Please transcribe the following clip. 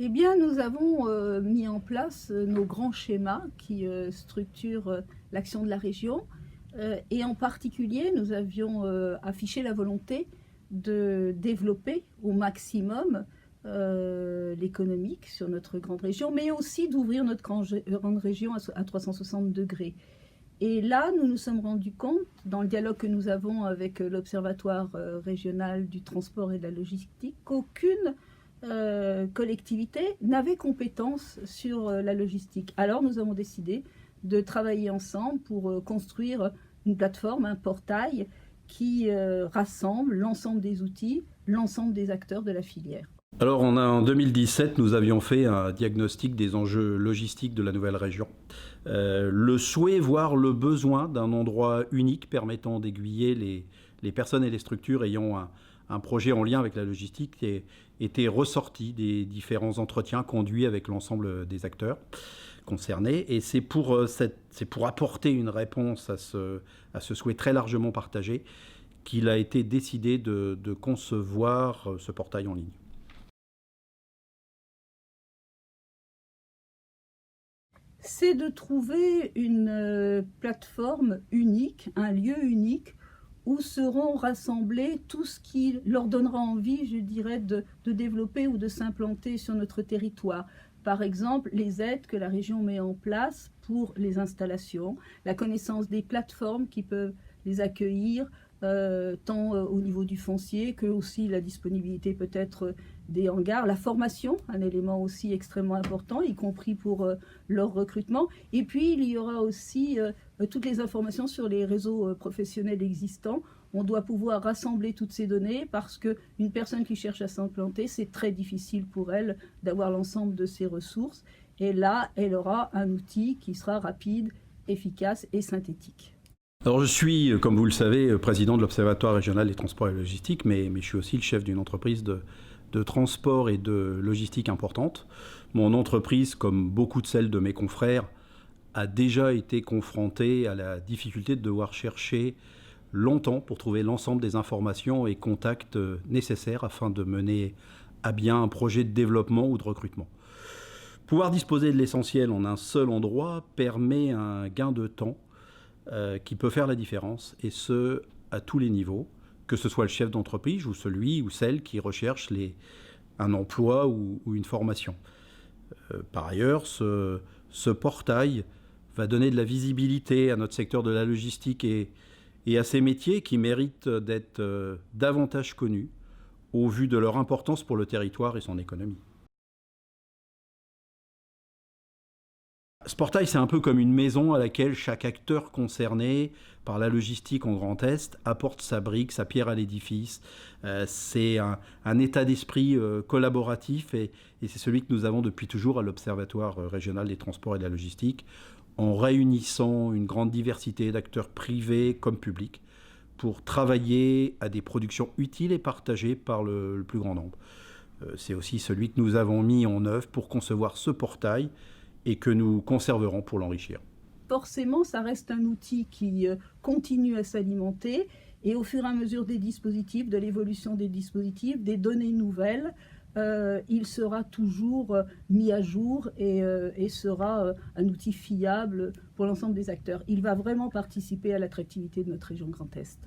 Eh bien, nous avons mis en place nos grands schémas qui structurent l'action de la région. Et en particulier, nous avions affiché la volonté de développer au maximum l'économique sur notre grande région, mais aussi d'ouvrir notre grande région à 360 degrés. Et là, nous nous sommes rendus compte, dans le dialogue que nous avons avec l'Observatoire régional du transport et de la logistique, qu'aucune collectivité n'avait compétence sur la logistique. Alors nous avons décidé de travailler ensemble pour construire une plateforme, un portail qui rassemble l'ensemble des outils, l'ensemble des acteurs de la filière. Alors en 2017, nous avions fait un diagnostic des enjeux logistiques de la nouvelle région. Le souhait, voire le besoin d'un endroit unique permettant d'aiguiller les personnes et les structures ayant un projet en lien avec la logistique était ressorti des différents entretiens conduits avec l'ensemble des acteurs concernés. Et c'est pour apporter une réponse à ce souhait très largement partagé qu'il a été décidé de concevoir ce portail en ligne. C'est de trouver une plateforme unique, un lieu unique, où seront rassemblés tout ce qui leur donnera envie, je dirais, de développer ou de s'implanter sur notre territoire. Par exemple, les aides que la région met en place pour les installations, la connaissance des plateformes qui peuvent les accueillir, tant au niveau du foncier que aussi la disponibilité peut-être des hangars, la formation, un élément aussi extrêmement important, y compris pour leur recrutement. Et puis il y aura aussi toutes les informations sur les réseaux professionnels existants. On doit pouvoir rassembler toutes ces données parce qu'une personne qui cherche à s'implanter, c'est très difficile pour elle d'avoir l'ensemble de ses ressources. Et là, elle aura un outil qui sera rapide, efficace et synthétique. Alors je suis, comme vous le savez, président de l'Observatoire régional des transports et logistique, mais je suis aussi le chef d'une entreprise de transport et de logistique importante. Mon entreprise, comme beaucoup de celles de mes confrères, a déjà été confrontée à la difficulté de devoir chercher longtemps pour trouver l'ensemble des informations et contacts nécessaires afin de mener à bien un projet de développement ou de recrutement. Pouvoir disposer de l'essentiel en un seul endroit permet un gain de temps qui peut faire la différence, et ce, à tous les niveaux, que ce soit le chef d'entreprise ou celui ou celle qui recherche un emploi ou une formation. Par ailleurs, ce portail va donner de la visibilité à notre secteur de la logistique et à ces métiers qui méritent d'être davantage connus au vu de leur importance pour le territoire et son économie. Ce portail, c'est un peu comme une maison à laquelle chaque acteur concerné par la logistique en Grand Est apporte sa brique, sa pierre à l'édifice. C'est un état d'esprit collaboratif et c'est celui que nous avons depuis toujours à l'Observatoire régional des transports et de la logistique, en réunissant une grande diversité d'acteurs privés comme publics pour travailler à des productions utiles et partagées par le plus grand nombre. C'est aussi celui que nous avons mis en œuvre pour concevoir ce portail et que nous conserverons pour l'enrichir. Forcément, ça reste un outil qui continue à s'alimenter et au fur et à mesure des dispositifs, de l'évolution des dispositifs, des données nouvelles, il sera toujours mis à jour et sera un outil fiable pour l'ensemble des acteurs. Il va vraiment participer à l'attractivité de notre région Grand Est.